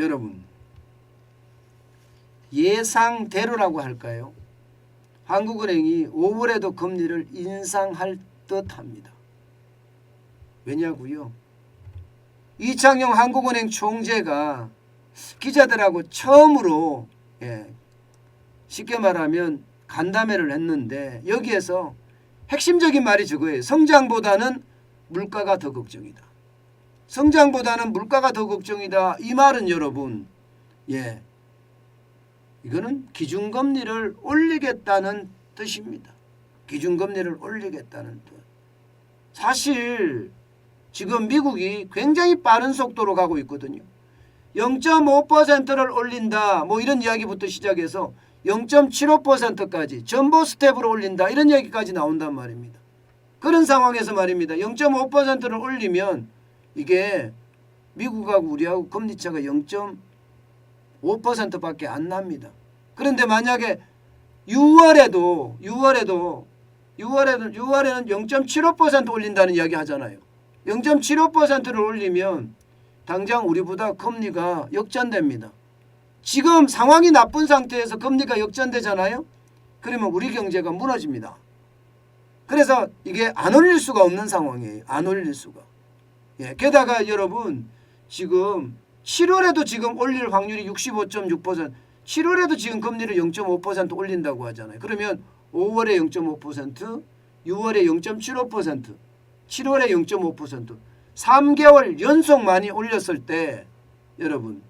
여러분 예상대로라고 할까요? 한국은행이 5월에도 금리를 인상할 듯합니다. 왜냐고요? 이창용 한국은행 총재가 기자들하고 처음으로 쉽게 말하면 간담회를 했는데 여기에서 핵심적인 말이 저거예요. 성장보다는 물가가 더 걱정이다. 성장보다는 물가가 더 걱정이다. 이 말은 여러분 이거는 기준금리를 올리겠다는 뜻입니다. 기준금리를 올리겠다는 뜻. 사실 지금 미국이 굉장히 빠른 속도로 가고 있거든요. 0.5%를 올린다 뭐 이런 이야기부터 시작해서 0.75%까지 전보 스텝으로 올린다 이런 얘기까지 나온단 말입니다. 그런 상황에서 말입니다. 0.5%를 올리면 이게 미국하고 우리하고 금리차가 0.5%밖에 안 납니다. 그런데 만약에 6월에는 0.75% 올린다는 이야기 하잖아요. 0.75%를 올리면 당장 우리보다 금리가 역전됩니다. 지금 상황이 나쁜 상태에서 금리가 역전되잖아요. 그러면 우리 경제가 무너집니다. 그래서 이게 안 올릴 수가 없는 상황이에요. 안 올릴 수가. 게다가 여러분 지금 7월에도 지금 올릴 확률이 65.6%, 7월에도 지금 금리를 0.5% 올린다고 하잖아요. 그러면 5월에 0.5%, 6월에 0.75%, 7월에 0.5%, 3개월 연속 많이 올렸을 때 여러분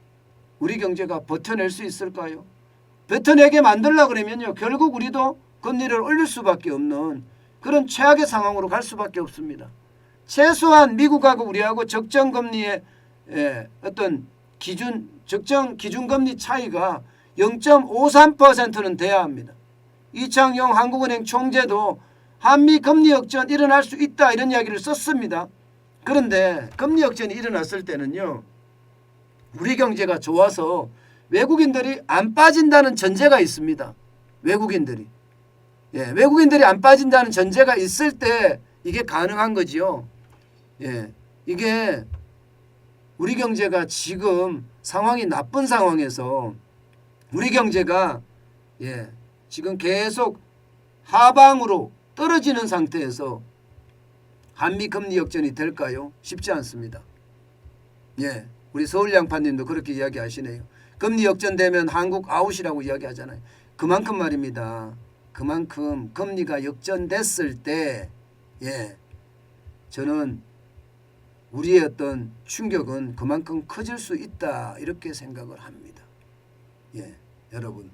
우리 경제가 버텨낼 수 있을까요? 버텨내게 만들려고 그러면요. 결국 우리도 금리를 올릴 수밖에 없는 그런 최악의 상황으로 갈 수밖에 없습니다. 최소한 미국하고 우리하고 적정 금리의 어떤 적정 기준금리 차이가 0.53%는 돼야 합니다. 이창용 한국은행 총재도 한미 금리 역전 일어날 수 있다 이런 이야기를 썼습니다. 그런데 금리 역전이 일어났을 때는요. 우리 경제가 좋아서 외국인들이 안 빠진다는 전제가 있습니다. 외국인들이 안 빠진다는 전제가 있을 때 이게 가능한 거지요. 이게 우리 경제가 지금 상황이 나쁜 상황에서 우리 경제가 지금 계속 하방으로 떨어지는 상태에서 한미 금리 역전이 될까요? 쉽지 않습니다. 우리 서울양파님도 그렇게 이야기하시네요. 금리 역전되면 한국 아웃이라고 이야기하잖아요. 그만큼 말입니다. 그만큼 금리가 역전됐을 때 저는 우리의 어떤 충격은 그만큼 커질 수 있다 이렇게 생각을 합니다. 여러분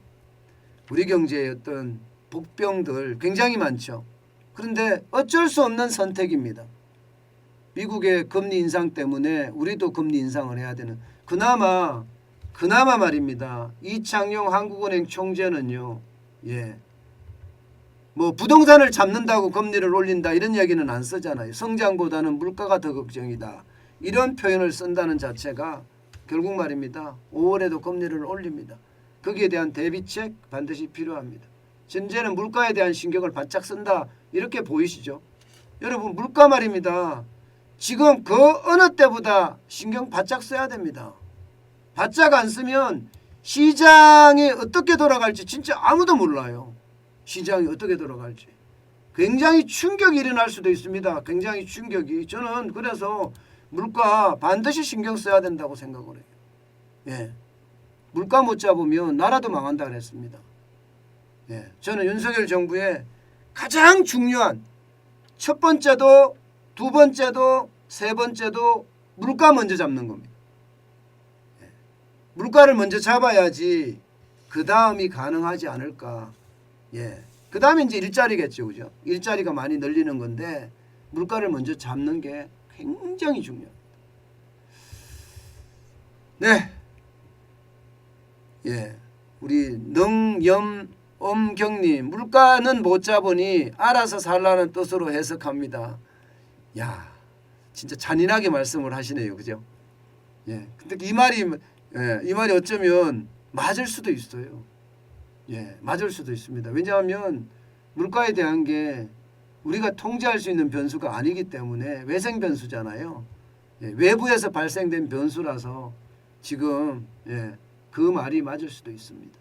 우리 경제의 어떤 복병들 굉장히 많죠. 그런데 어쩔 수 없는 선택입니다. 미국의 금리 인상 때문에 우리도 금리 인상을 해야 되는 그나마 말입니다. 이창용 한국은행 총재는요. 뭐 부동산을 잡는다고 금리를 올린다 이런 이야기는 안 쓰잖아요. 성장보다는 물가가 더 걱정이다. 이런 표현을 쓴다는 자체가 결국 말입니다. 5월에도 금리를 올립니다. 거기에 대한 대비책 반드시 필요합니다. 전제는 물가에 대한 신경을 바짝 쓴다 이렇게 보이시죠? 여러분 물가 말입니다. 지금 그 어느 때보다 신경 바짝 써야 됩니다. 바짝 안 쓰면 시장이 어떻게 돌아갈지 진짜 아무도 몰라요. 시장이 어떻게 돌아갈지. 굉장히 충격이 일어날 수도 있습니다. 굉장히 충격이. 저는 그래서 물가 반드시 신경 써야 된다고 생각을 해요. 물가 못 잡으면 나라도 망한다 그랬습니다. 저는 윤석열 정부의 가장 중요한 첫 번째도 두 번째도 세 번째도 물가 먼저 잡는 겁니다. 물가를 먼저 잡아야지 그 다음이 가능하지 않을까. 그 다음에 이제 일자리겠죠. 그죠? 일자리가 많이 늘리는 건데 물가를 먼저 잡는 게 굉장히 중요합니다. 우리 능염엄경님 물가는 못 잡으니 알아서 살라는 뜻으로 해석합니다. 진짜 잔인하게 말씀을 하시네요. 그죠? 근데 이 말이 어쩌면 맞을 수도 있어요. 맞을 수도 있습니다. 왜냐하면 물가에 대한 게 우리가 통제할 수 있는 변수가 아니기 때문에 외생 변수잖아요. 외부에서 발생된 변수라서 지금 그 말이 맞을 수도 있습니다.